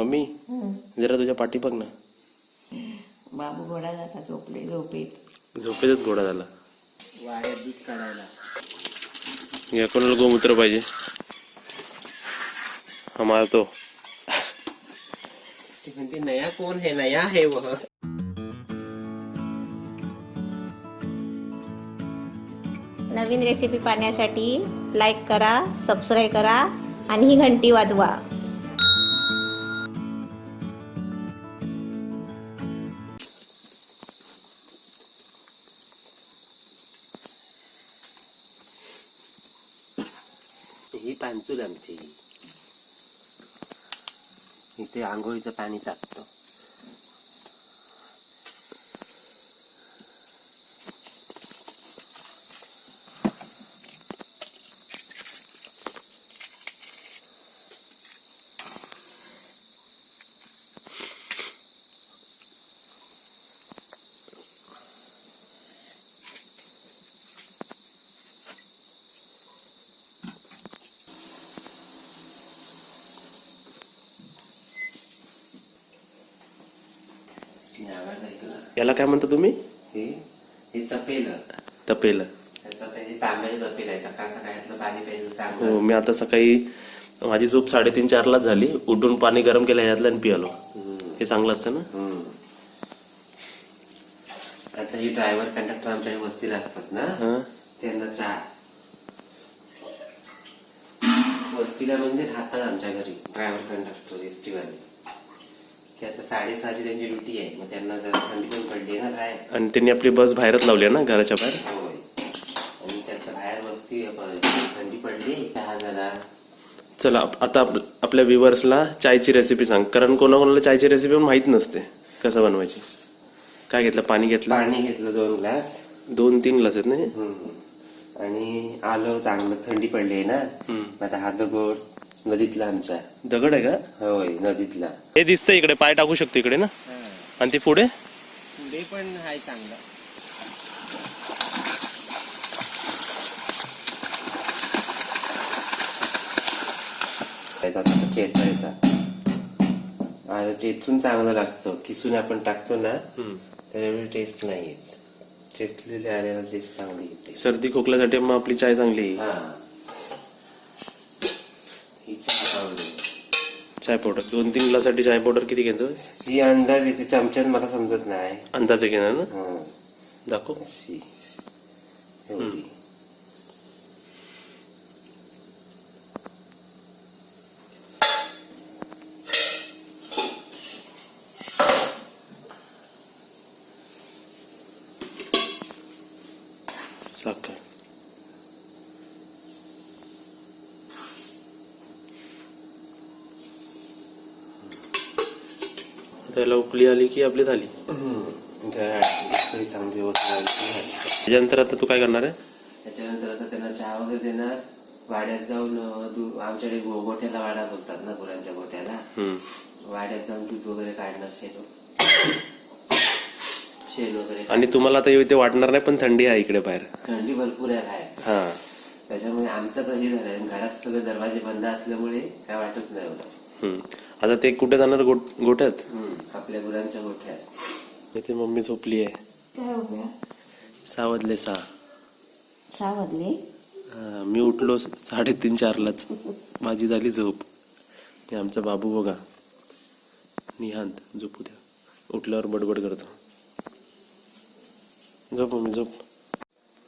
Mummy जरा तुझ्या पाठी बघ ना. बाबू घोडा जाता झोपले झोपेत. झोपेतच घोडा झाला. वाड्यात दूध काढायला. या कोणाला गोमूत्र पाहिजे? हा मारतो. म्हणते नया कोण है? नया है वह. नवीन रेसिपी पाहण्यासाठी लाईक करा, सबस्क्राईब करा आणि ही घंटी वाजवा. ही पांचूल आमची. इथे आंघोळीचं पाणी टाकतो. याला काय म्हणता तुम्ही? हे तपेलं. तपेलं. तांब्याचं तपेल आहे. सकाळ सकाळातलं पाणी प्यायला चांगलं. हो, मी आता सकाळी माझी झोप 3:30-4 लाच झाली. उठून पाणी गरम केलं ह्यातलं आणि पियालो. हे चांगलं असतं ना. आता ही ड्रायव्हर कंडक्टर आमच्या वस्तीला असतात ना, त्यांना चहा वस्तीला म्हणजे राहतात आमच्या घरी ड्रायव्हर कंडक्टर एसटीवाले. ते आता 6:30ची त्यांची ड्युटी आहे. मग त्यांना जरा थंडी पण पडली ना बाहेर, आणि त्यांनी आपली बस बाहेरच लावली आहे ना, घराच्या बाहेर. होय. आणि त्यात बाहेर वस्ती थंडी पडली, चहा झाला. चला आता आपल्या व्ह्युअर्सला चायची रेसिपी सांग, कारण कोणाकोणाला चायची रेसिपी पण माहित नसते कसं बनवायची. काय घेतलं? पाणी घेतलं. पाणी घेतलं 2 ग्लास. 2-3 ग्लास आहेत ना. आणि आलं चांगलं. थंडी पडली आहे ना. आता हा दगड नदीतला आमच्या. दगड आहे का? होय, नदीतला. हे दिसतंय इकडे, पाय टाकू शकतो इकडे ना. आणि ते पुढे पुढे पण आहे चांगला. चेचायचा. आणि चेचून चांगलं लागतं. किसून आपण टाकतो ना त्यावेळी टेस्ट नाही येत. चेचलेले आल्याला टेस्ट चांगली येते. सर्दी खोकल्यासाठी मग आपली चाय चांगली. ही चहा पावडर. चाय पावडर 2-3 ग्लाससाठी चाय पावडर किती घेतो? ही अंदाज येते चमच्यात, मला समजत नाही. अंदाजे घेणार ना. दाखव. अशी एवढी. साखर. त्याला उकळी आली की आपली झाली. चांगली होत. त्याच्यानंतर आता तू काय करणार आहे? त्याच्यानंतर आता त्यांना चहा वगैरे देणार. वाड्यात जाऊन आमच्याकडे गोठ्याला वाडा बोलतात ना, गुरांच्या गोठ्याला. वाड्यात जाऊन दूध वगैरे काढणार. शेण वगैरे. आणि तुम्हाला आता इथे वाटणार नाही, पण थंडी आहे इकडे बाहेर. थंडी भरपूर आहे बाहेर. त्याच्यामुळे आमचं तर हे झालंय, घरात सगळे दरवाजे बंद असल्यामुळे काय वाटत नाही एवढं. आता ते कुठे जाणार? गोठ्यात. आपल्या गुरांच्या गोठ्यात. इथे मम्मी झोपली आहे. काय हो गया? 6 वाजले. 6 वाजले. मी उठलो 3:30-4 लाच. माझी झाली झोप. आमचा बाबू बघा निहांत. झोपू द्या. उठल्यावर बडबड करतो. झोप मम्मी झोप.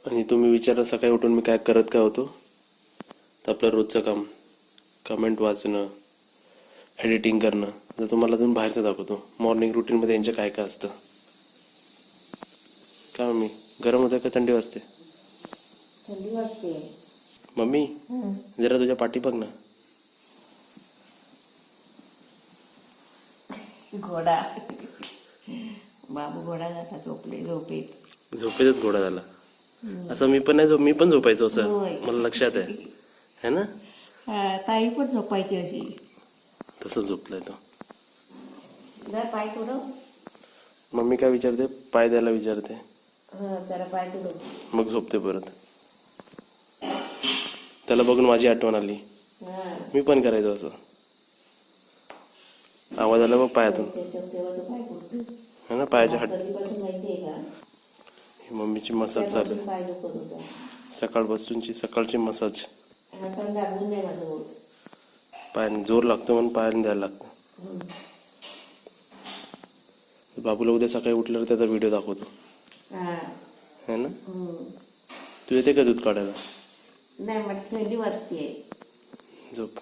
आणि तुम्ही विचारा सकाळी उठून मी काय करत काय होतो, तर आपलं रोजचं काम, कमेंट वाचणं, एडिटिंग करणं. जर तुम्हाला अजून बाहेरचं दाखवतो मॉर्निंग रुटीन मध्ये यांच्या काय काय असतं. काय मम्मी, गरम होतं का थंडी वाजते? थंडी वाजते. मम्मी जरा तुझ्या पाठी बघ ना. घोडा. बाबू घोडा जाता झोपले झोपेत. झोपेतच घोडा झाला. असं मी पण नाही, मी पण झोपायचो असं. मला लक्षात आहे है ना. ताई पण झोपायची अशी. तसं झोपलाय तो. पाय थोडं. मम्मी काय विचारते? पाय द्यायला विचारते. त्याला पाय थोडं. मग झोपते परत. त्याला बघून माझी आठवण आली. मी पण करायचो असं. आवाज आला बघ पायातून. त्याच्यावर तेव्हा तो पाय फुटतो. है ना, पायाच्या हड्डी. कधीपासून माहितीये का? ही मम्मीची मसाज चालू त्यापासून पाय दुखत होता. सकाळपासूनची सकाळची मसाज. हाताला दाबून नाही माझं होत. पायाने जोर लागतो म्हणून पायाने द्यायला लागतं. बाबूला उद्या सकाळी उठल्यावर त्याचा व्हिडिओ दाखवतो. हा. है ना. हम्म. तू येते का दूध काढायला? नाही मला थंडी वाजते. झोप.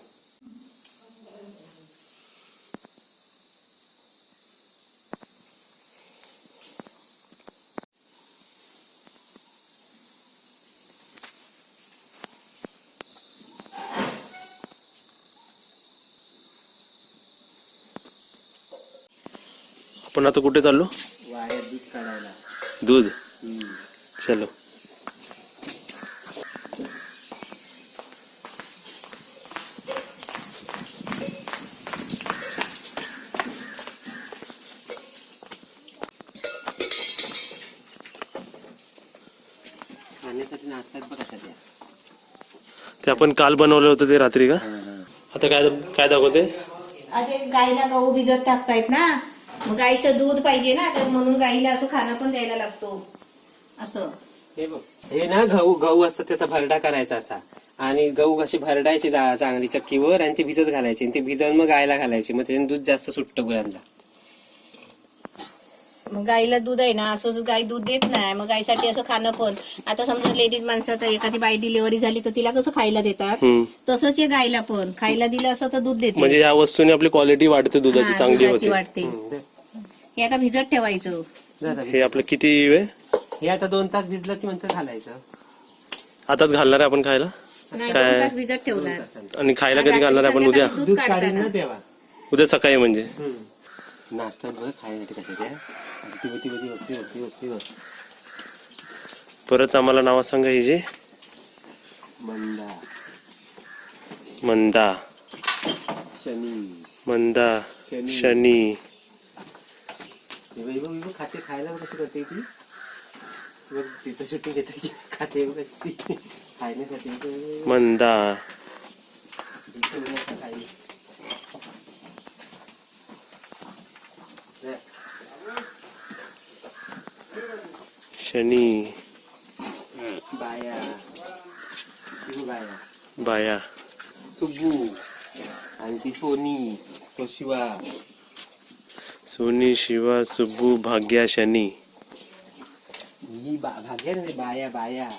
आपण आता कुठे चाललो? वाड्यात दूध काढायला. दूध. चलो. खाण्यासाठी नाचतात बघ कशा त्या. ते आपण काल बनवलं होतं ते रात्री का? आता काय काय दाखवतेस? अरे गाईला गहू भिजत टाकतायत ना, मग गाईचं दूध पाहिजे ना, तर म्हणून गाईला असं खाणं पण द्यायला लागतो. असं हे बघ, हे ना गहू असतात त्याचा भरडा करायचा असा, आणि गहू कशी भरडायचे चांगली चक्कीवर, आणि ते भिजत घालायचे, आणि ते भिजवून मग गायला घालायचे, मग त्याने दूध जास्त सुटतं गुरांना. मग गाईला दूध आहे ना, असंच गाय दूध देत नाही, मग गायसाठी असं खाणं पण. आता समजा लेडीज माणसं तर एखादी बाई डिलिव्हरी झाली तर तिला कसं खायला देतात, तसंच हे गायला पण खायला दिलं असं तर दूध देते. म्हणजे या वस्तूने आपली क्वालिटी वाढते, दुधाची हा, चांगली दुधाची होते. वाढते. हे आता भिजत ठेवायचं. हे आपलं किती वेळ? हे आता 2 तास भिजलं की नंतर घालायचं. आताच घालणार आहे आपण खायला? नाही, काय? 2 तास भिजत ठेवणार. आणि खायला कधी घालणार आहे आपण? उद्या. दूध दूध काढीन काढताना ना तेव्हा. उद्या सकाळी म्हणजे. नाचतात बघ खायसाठी कशा त्या. ती परत आम्हाला नाव सांगा. ही जे मंदा, मंदा, शनी, मंदा, शनी. शनी. खाते खायला बघ कशी करते ती. बघ तिचं शूटिंग घेते की खाते बघ कशी ती खायला. मंदा, शनी, बाया, बाया, सुब्बू, आणि ती सोनी, तो शिवा. सोनी, शिवा, सुब्बू, भाग्या, शनी. ही भाग्या नाही, बाया बाया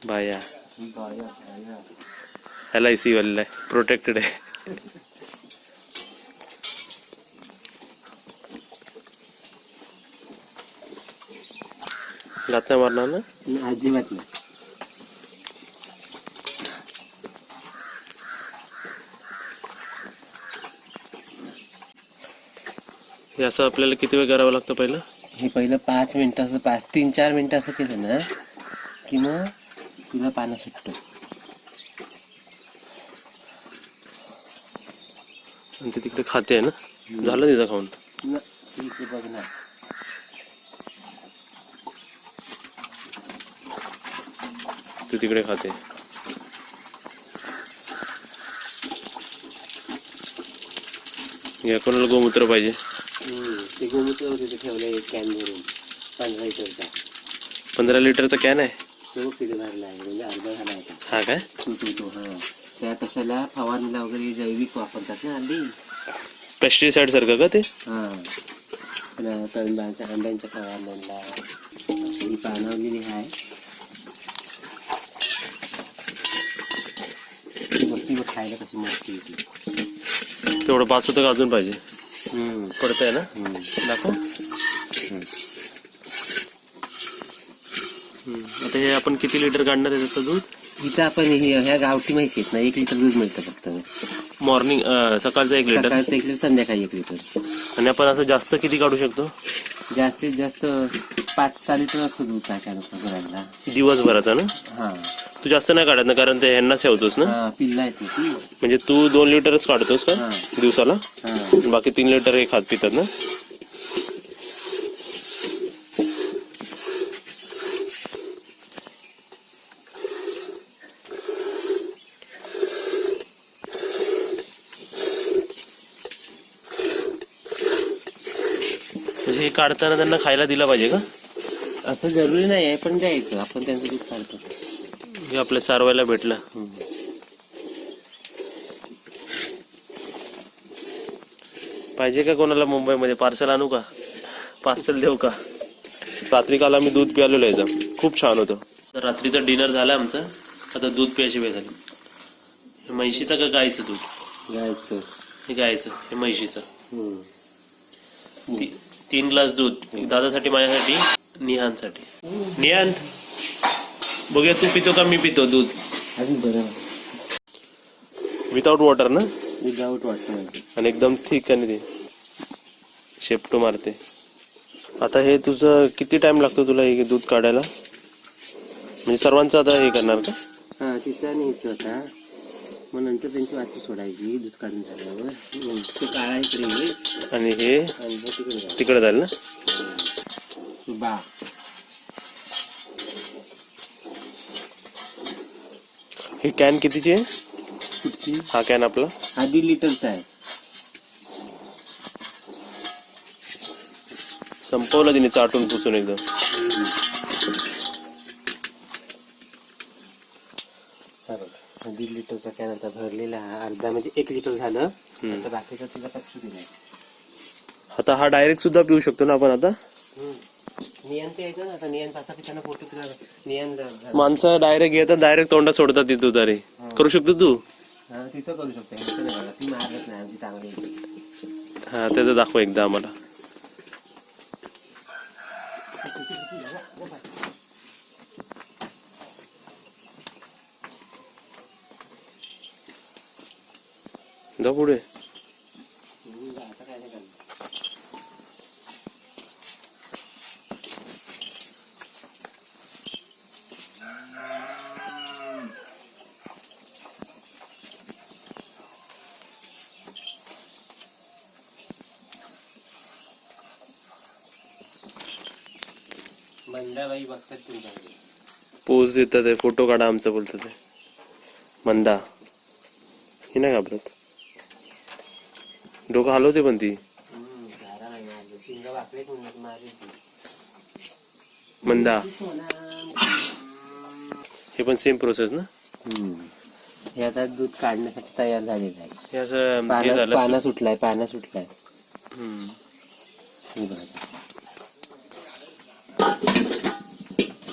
बाया. ही बाया. LIC वाला आहे, प्रोटेक्टेड आहे. लात नाही मारणार ना? अजिबात नाही. हे असं आपल्याला किती वेळ करावं लागतं पहिलं? हे पहिलं 5 मिनिटं असं 3-4 मिनिटं असं केलं ना की मग तुला पानं सुटतो. आणि ते तिकडे खाते आहे ना? झालं तिथं खाऊन? इकडे बघ ना. तू तिकडे खाते. या कोणाला गोमूत्र पाहिजे? ते गोमूत्र होते ते ठेवलं एक कॅन भरून 15 लिटरचा. 15 लिटरचा कॅन आहे? तो किती भरला आहे, म्हणजे अर्धा झाला होता. हा काय? तो हा. त्या कशाला फवारणीला वगैरे जैविक वापरतात ना हल्ली. पेस्टिसाइड सारखं का ते? हा. तणबाच्या आंब्यांच्या फवारणीला ही पानवलेली आहे. ती बघ खायला कशी मस्त होती. तेवढं पास होतं का अजून पाहिजे? पडतंय ना? दाखव. आता हे आपण किती लिटर काढणार आहे त्याचं दूध? इथं आपण ह्या गावठी म्हैशी आहेत ना, 1 लिटर दूध मिळतं फक्त. मॉर्निंग सकाळचं 1 लिटर, सकाळचं 1 लिटर, संध्याकाळी 1 लिटर. आणि आपण असं जास्त किती काढू शकतो? जास्तीत जास्त 5-6 लिटर असतं दूध टाकायला घराला दिवसभराचा ना? हा. तू जास्त नाही काढत ना, कारण ते ह्यांना ठेवतोस ना? हा, पिल्ला येते ती. म्हणजे तू 2 लिटरच काढतोस का हा. दिवसाला? हा. बाकी 3 लिटर हे खात पितात ना? हे काढताना त्यांना खायला दिलं पाहिजे का? असं जरुरी नाही आहे, पण द्यायचं. आपण त्यांचं दूध काढतो. हे आपल्या सारवायला भेटलं. पाहिजे का कोणाला मुंबईमध्ये? पार्सल आणू का? पार्सल देऊ का? रात्री काल आम्ही दूध प्यालेलं याचं, खूप छान होतं. तर रात्रीचं डिनर झालं आमचं. आता दूध प्यायची वेळ झाली. हे म्हैशीचं का गायचं दूध? द्यायचं. हे गायचं, हे म्हैशीचं. 3 ग्लास दूध दादासाठी, माझ्यासाठी, निहानसाठी. निहांत बघूया तू पितो का मी पितो दूध? अजून बरं. विदाउट वॉटर ना? विदाऊट वाटतं आणि एकदम थिक आणि ते शेपटो मारते. आता हे तुझं किती टाइम लागतो तुला हे दूध काढायला? म्हणजे सर्वांचं आता हे करणार का? हा, तिचं आणि हिचं होता. मग नंतर त्यांची वाची सोडायची दूध काढून झाल्यावर. तो काळा इकडे येईल आणि हे आणि मग तिकडे जाईल. तिकडे जाईल ना? बा हे कॅन कितीची आहे? कुठची? हा कॅन आपला हा 1.5 लिटरचा आहे. संपवलं तिने चाटून पुसून एकदम. हा बघा, 1.5 लिटरचा कॅन आता भरलेला. अर्धा म्हणजे 1 लिटर झालं. आता बाकीचा तिला कच्चू दिलाय. आता हा डायरेक्ट सुद्धा पिऊ शकतो ना आपण आता? नियन ते यायचं ना, आता नियनचा असा पिताना फोटो तिला नियन माणसं डायरेक्ट येतात, डायरेक्ट तोंडात सोडतात. ती तू तरी करू शकतो तू? तिथं करू शकते. ती मारत नाही, आमची चांगली. हा त्याचं दाखव एकदा आम्हाला. जा पुढे. मंदाबाई बघतात तुमच्याकडे. पोज देतात, फोटो काढा आमचं बोलतात. मंदा ही नाही घाबरत. डोकं हलवते पण ती. शिंग वाकले मारे. मंदा हे पण सेम प्रोसेस ना? हे आता दूध काढण्यासाठी तयार झालेलं आहे. हे असं हे पानं झालं. पानं सुटलाय. हम्म. हे बघा.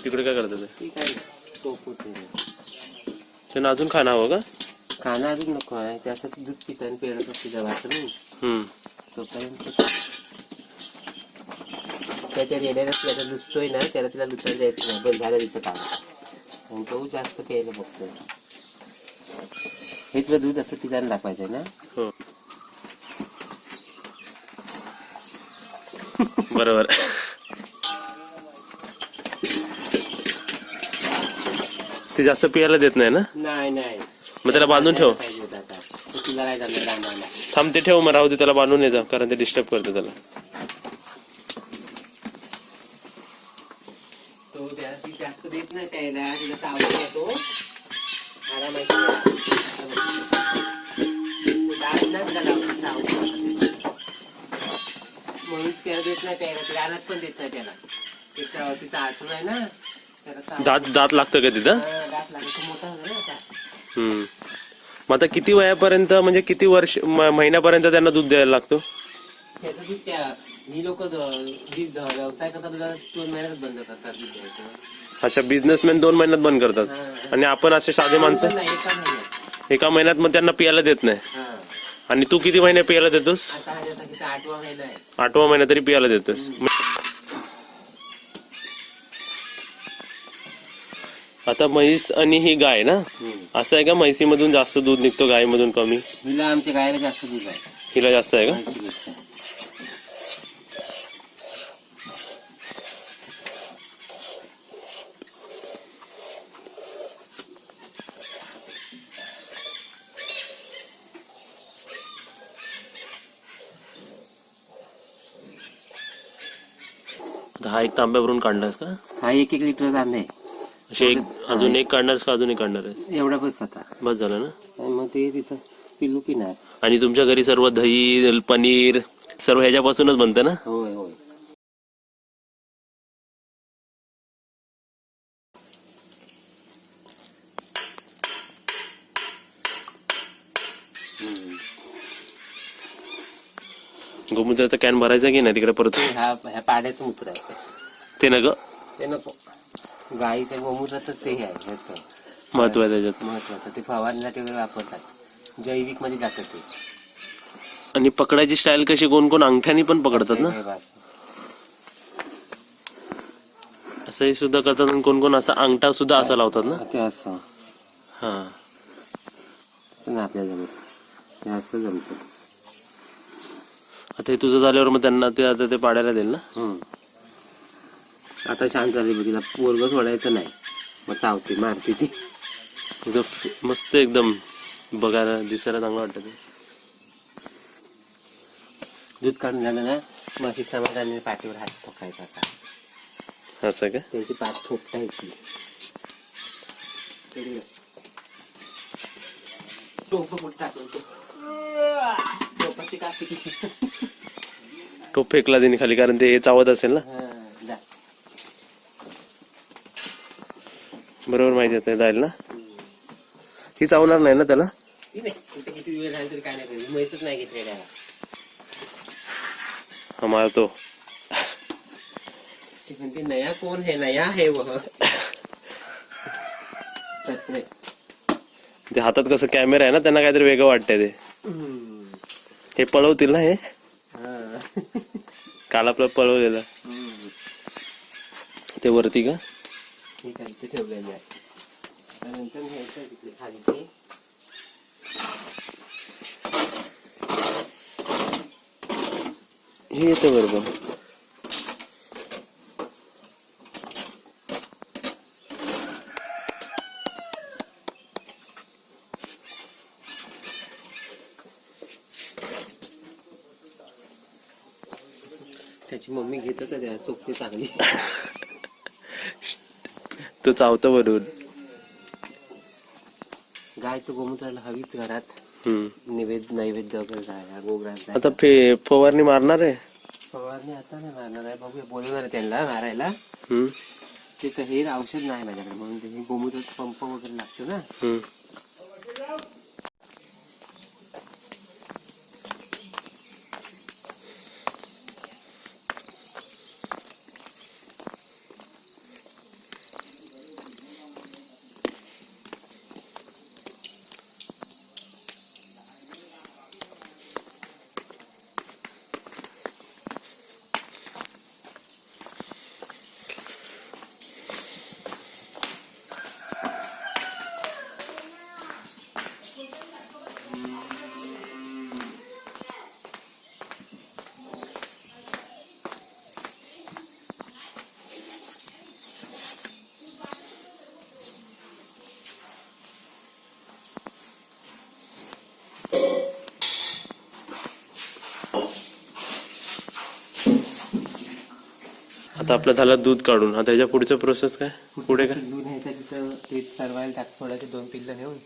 तिकडे काय करतात? ठीक आहे, टोप होते. त्यांना अजून खाणं हवं का? खाणं अजून नको आहे. त्यासाठी दूध पितं आणि पेरत तिच्या वाचून तोपर्यंत त्याच्या रेड्याला त्याला लुचतोय ना, त्याला तिला लुचायला द्यायचं नाही. बंद झालं तिचं काम. आणि तो जास्त प्यायला बघतोय. हे तुला दूध असं पिताना दाखवायचंय ना? हो बरोबर. ते जास्त पियाला देत नाही ना? नाही. मग त्याला बांधून ठेव. तुला काय जमलं बांधायला? थांब ते ठेव, मग राहू दे. त्याला बांधून येतं, कारण ते डिस्टर्ब करते त्याला. तो ती जास्त देत नाही प्यायला. तिला चावला येतो. म्हणून त्याला देत नाही प्यायला. तिला आणत पण देत नाही त्याला. तिचा आचून आहे ना, दात लागतं का तिथं? दात लागतो. मोठा झाला ना आता. मग आता किती वयापर्यंत, म्हणजे किती वर्ष महिन्यापर्यंत त्यांना दूध द्यायला लागतो? त्याचं दूध ही लोक व्यवसाय करतात 2 महिन्यात बंद करतात दूध द्यायचं. अच्छा, बिझनेसमॅन 2 महिन्यात बंद करतात. आणि आपण असे साधे माणसं 1 महिन्यात. 1 महिन्यात मग त्यांना पियाला देत नाही. आणि तू किती महिने पियाला देतोस? आता 8वा महिना आहे. 8वा महिना तरी पियाला देतोस. आता म्हैस आणि ही गाय ना, असं आहे का? म्हैसीमधून जास्त दूध निघतो, गायमधून कमी? हिला आमच्या गायला जास्त दूध आहे. हिला जास्त आहे का? हा 1 तांब्या भरून काढलास का? हा 1 लिटर तांबे आहे. असे अजून एक काढणारस का? अजून एक काढणार आहेस? एवढा बस आता. बस झालं ना? आणि मग ते तिचं पिल्लू पिणार. आणि तुमच्या घरी सर्व दही, पनीर सर्व ह्याच्यापासूनच बनतं ना? होय. गोमूत्राचा कॅन भरायचा की नाही तिकडे परत ह्या पाड्याचं मूत्र आहे ते ना ग ते नको. गाईच्या गोमूत्रातच ते हे आहे ह्याचं महत्व आहे त्याच्यात. महत्वाचं. ते फवारणीसाठी वगैरे वापरतात, जैविक मध्ये जातं ते. आणि पकडायची स्टाईल कशी, कोण कोण अंगठ्यानी पण पकडतात ना, हे बस. असंही सुद्धा करतात आणि कोण कोण असा अंगठा सुद्धा असा लावतात ना. ते असं हा असं ना आपल्याला जमत, ते असं जमतं. आता हे तुझं झाल्यावर मग त्यांना ते आता ते पाडायला देईल ना. आता शांत झाली बघ, तिला पोरग सोडायचं नाही, मग चावते मारते ती. मस्त एकदम बघायला दिसायला चांगलं वाटतं ते. दूध काढून झालं ना, मग अशी समाधानाने पाठीवर हात ठोकायचा असा, असं का. त्यांची पाठ थोपटायची. टोप कुठं टाकलं तू? टोपाची काशी किती? तो फेकला देणे खाली, कारण ते चावत असेल ना. जा. बरोबर माहिती आहे जाईल ना. ही चावणार नाही ना त्याला. ती नाही, तुमचं किती वेळ झाला तरी काय नाही करेल, मैसच नाही घेतले त्याला. हा मारतो. ती म्हणते नया कोण है, नया है वह. ते हातात कसं कॅमेरा आहे ना, त्यांना काहीतरी वेगळं वाटतंय ते. हे पळवतील ना हे. काल आपलं पळवलेलं ते वरती का. ठीक आहे, ते ठेवलेलं आहे. नंतर घ्यायचं तिकडे खाली ते. हे येते बरोबर. त्याची मम्मी घेत का त्या चोखते चांगली. तो चावतो बरोबर. गाय तर गोमूत्राला हवीच घरात. नैवेद्य वगैरे जायला गोग्रास. आता फवारणी मारणार आहे. फवारणी आता नाही मारणार आहे, बघूया बोलवणार आहे त्यांना मारायला. ते तर हे औषध नाही माझ्याकडे, म्हणून ते गोमूत्राचा पंप वगैरे लागतो ना. आता आपलं झालं दूध काढून. आता ह्याच्या पुढचं प्रोसेस काय, पुढे काय. पिल्लू न्यायचं तिथं ते सरवायला टाक, सोडायचे 2 पिल्लं नेऊन.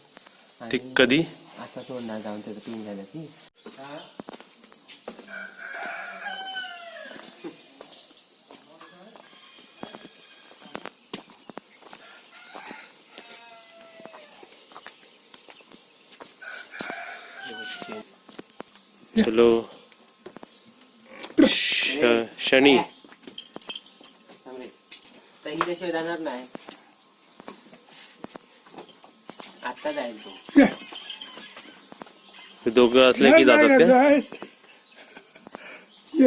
ते कधी. आता सोडणार जाऊन त्याचं पिऊन झालं की. चलो शनी. त्याशिवाय जाणार नाही, आता जाईल तो. हे दोघं असले की जातात का.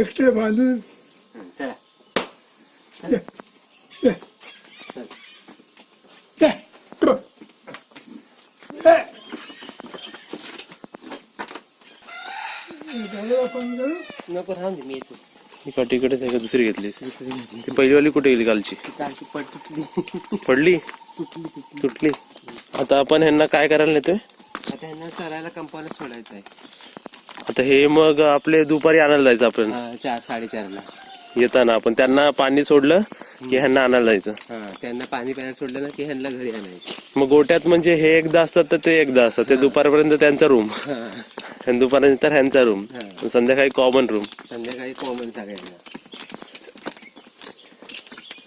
एकटे बांधून चला नको राहून दे, मी येतो. ही काठीकडेच आहे का दुसरी घेतलीस. ती पहिलीवाली कुठे गेली कालची. कालची पट तुटली. पडली तुटली. आता आपण ह्यांना काय करायला नेतोय. आता ह्यांना चरायला कंपाऊंड सोडायचं आहे. आता हे मग आपले दुपारी आणायला जायचं आपण. 4-4:30ला येताना आपण त्यांना पाणी सोडलं की ह्यांना आणायला जायचं. त्यांना पाणी प्यायला सोडलं ना की ह्यांना घरी आणायचं. मग गोट्यात म्हणजे हे एकदा असतात तर ते एकदा असतात. ते दुपारपर्यंत त्यांचा रूम, दुपारनंतर ह्यांचा रूम, संध्याकाळी कॉमन रूम. संध्याकाळी कॉमन सगळ्यांना.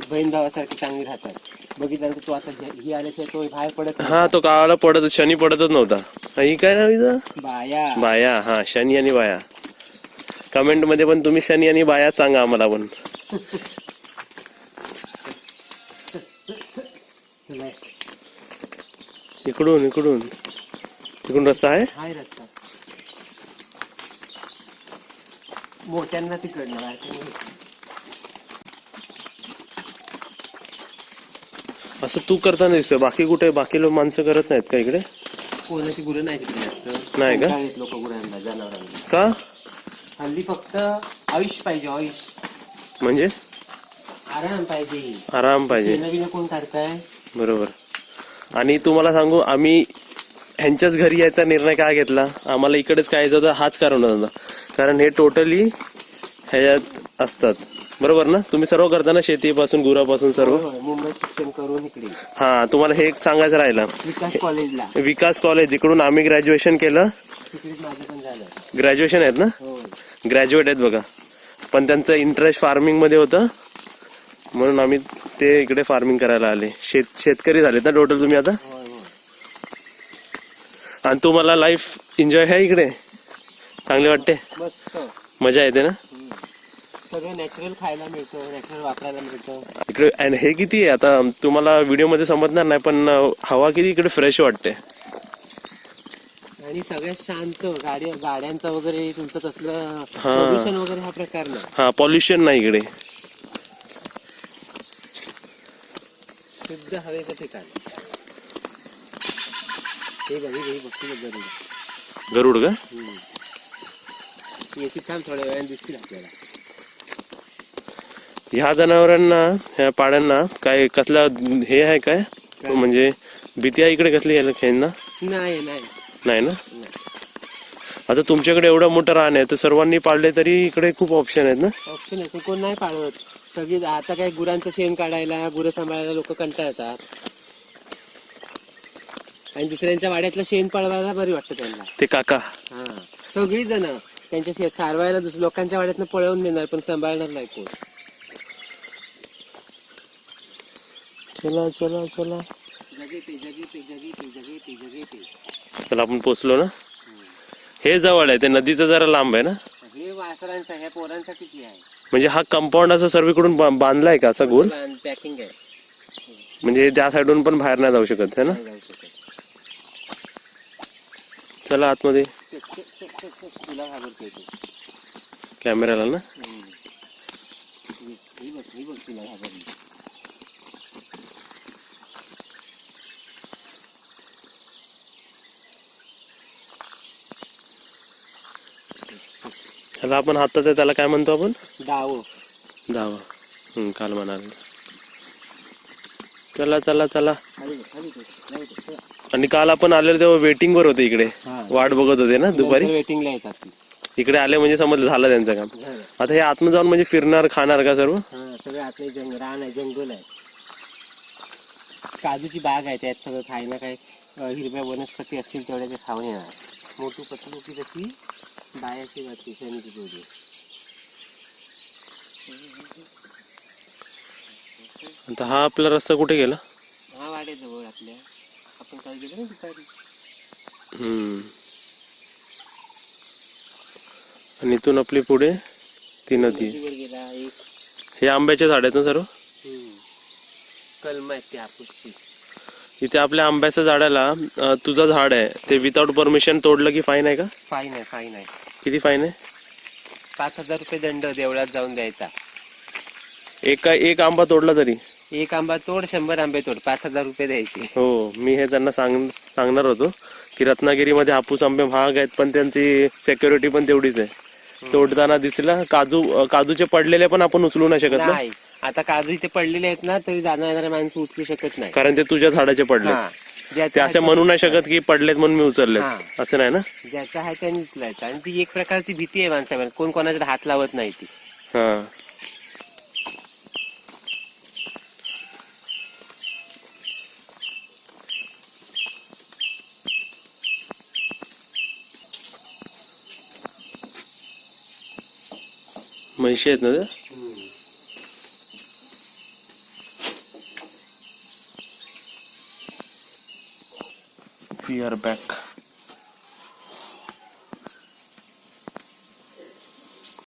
बहीण भावासारखी चांगली राहतात. बघितलं तू आता ही आल्याशिवाय तो बाहेर पडत नाही. हा तो गावाला पडत, शनी पडतच नव्हता. ही काय नाव हिचं? बाया. बाया. हा, शनी आणि बाया. कमेंट मध्ये पण तुम्ही शनी आणि बाया सांगा आम्हाला पण. इकडून इकडून इकडून रस्ता आहे. हाय रस्ता. मोठ्यांना तिकडनं. असं तू करताना दिसतोय. बाकी कुठे बाकी लोक माणसं करत नाहीत का इकडे? कोणाची गुरं नाही तिकडे जास्त. नाही का? लोक गुरांना, जनावरांना. का? हल्ली फक्त आयुष पाहिजे, आयुष. म्हणजे आराम पाहिजे. आराम पाहिजे. नवीन कोण काढताय? बरोबर. आणि तुम्हाला सांगू, आम्ही ह्यांच्याच घरी यायचा निर्णय काय घेतला, आम्हाला इकडेच काय यायचं होतं हाच कारण होता. कारण हे टोटली ह्याच्यात असतात. बरोबर ना? तुम्ही सर्व करता ना, शेतीपासून गुरापासून सर्व. मुंबईत शिक्षण करून इकडे. हा, तुम्हाला हे एक सांगायचं राहिलं. विकास कॉलेजला. विकास कॉलेज जिकडून आम्ही ग्रॅज्युएशन केलं. तिकडेच माझं पण झालं. ग्रॅज्युएशन आहेत ना? हो. ग्रॅज्युएट आहेत बघा. पण त्यांचं इंटरेस्ट फार्मिंग मध्ये होतं, म्हणून आम्ही ते इकडे फार्मिंग करायला आले. शेतकरी झालेत ना टोटल तुम्ही आता. आणि तुम्हाला लाईफ एन्जॉय आहे इकडे? चांगले वाटते? मस्त. मजा येते ना? सगळं नॅचरल खायला मिळतं, नॅचरल वापरायला मिळतं इकडे. आणि हे किती आहे आता तुम्हाला व्हिडिओ मध्ये समजणार नाही, पण हवा किती इकडे फ्रेश वाटते. आणि सगळ्यात शांत. गाड्यांचा वगैरे तुमचं तसलं प्रदूषण वगैरे हा प्रकार नाही. हा, पॉल्युशन नाही इकडे. शुद्ध हवेचं ठिकाण. हे बघ गरुड का? याची थांब, थोड्या वेळाने दिसतील आपल्याला. ह्या जनावरांना, ह्या पाड्यांना काय कसला हे आहे काय? म्हणजे भीती आहे इकडे कसली यायला खेळणं? नाही नाही ना? आता तुमच्याकडे एवढं मोठं रान आहे, तर सर्वांनी पाळले तरी इकडे खूप ऑप्शन आहेत ना? ऑप्शन आहे, कोण नाही पाळवत. सगळी आता काय गुरांचं शेण काढायला, गुरं सांभाळायला लोक कंटाळतात. आणि दुसऱ्यांच्या वाड्यातलं शेण पळवायला बरी वाटतं त्यांना. ते काका. हा, सगळी जण त्यांच्या शेत सारवायला लोकांच्या वाड्यातनं पळवून देणार, पण सांभाळणार नाही कोण. चला चला चला. जगेते. चला, आपण पोचलो ना. हे जवळ आहे, ते नदीचं जरा लांब आहे ना. हे वासरांचं, ह्या पोरांसाठीच आहे. म्हणजे हा कंपाऊंड असा सर्वीकडून बांधलाय का असा गोल? पॅकिंग आहे. म्हणजे त्या साईडून पण बाहेर नाही जाऊ शकत है ना? नाही जाऊ शकत. चला आतमध्ये. तुला घाबरतोय तू. कॅमेराला ना. ही बघ तुला घाबरली. ह्याला आपण हातात आहे त्याला काय म्हणतो आपण? दावो. धावा. काल म्हणाल. चला चला चला. आणि काल आपण आलेलो तेव्हा वेटिंग वर होते इकडे, वाट बघत होते ना दुपारी. वेटिंगला येतात. इकडे आले म्हणजे समजलं झालं त्यांचं काम. आता हे आतमध्ये जाऊन म्हणजे फिरणार, खाणार का सर्व? सगळं आतले रान आहे, जंगल आहे. काजूची बाग आहे, त्यात सगळं खायला काय हिरव्या वनस्पती असतील तेवढ्या ते खाऊन येणार. मोठी पतली होती तशी बायाशी वाटते, शनीची जोडी. आता हा आपला रस्ता कुठे गेला? हा वाड्याजवळ आपल्या. आपण काय गेलो ना दुपारी. आणि इथून आपली पुढे ती नदी. गेला एक. हे आंब्याचे झाड आहेत ना सर्व? कलम आहेत ते हापूसची. इथे आपल्या आंब्याच्या झाडाला तुझं झाड आहे ते विदाउट परमिशन तोडलं की फाईन आहे का? फाईन आहे. किती फाईन आहे? 5,000 रुपये दंड देवळात जाऊन द्यायचा. एक आंबा तोडला तरी? एक आंबा तोड, 100 आंबे तोड, 5,000 रुपये द्यायचे. हो, मी हे त्यांना सांगणार होतो की रत्नागिरीमध्ये हापूस आंबे महाग आहेत, पण त्यांची सिक्युरिटी पण तेवढीच आहे. तोडताना दिसला. काजूचे पडलेले पण आपण उचलू नाही शकत ना? नाही, आता काजू इथे पडलेले आहेत ना, तरी जाणाऱ्या माणसं उचलू शकत नाही. कारण ते तुझ्या झाडाचे पडले. ते असे म्हणू नाही शकत की पडलेत म्हणून मी उचललेत, असं नाही ना? ज्याचा आहे त्याने उचलायचं. आणि ती एक प्रकारची भीती आहे माणसाला, कोण कोणाचा हात लावत नाही ती. हा. म्हैशी आहेत ना ते? We are back.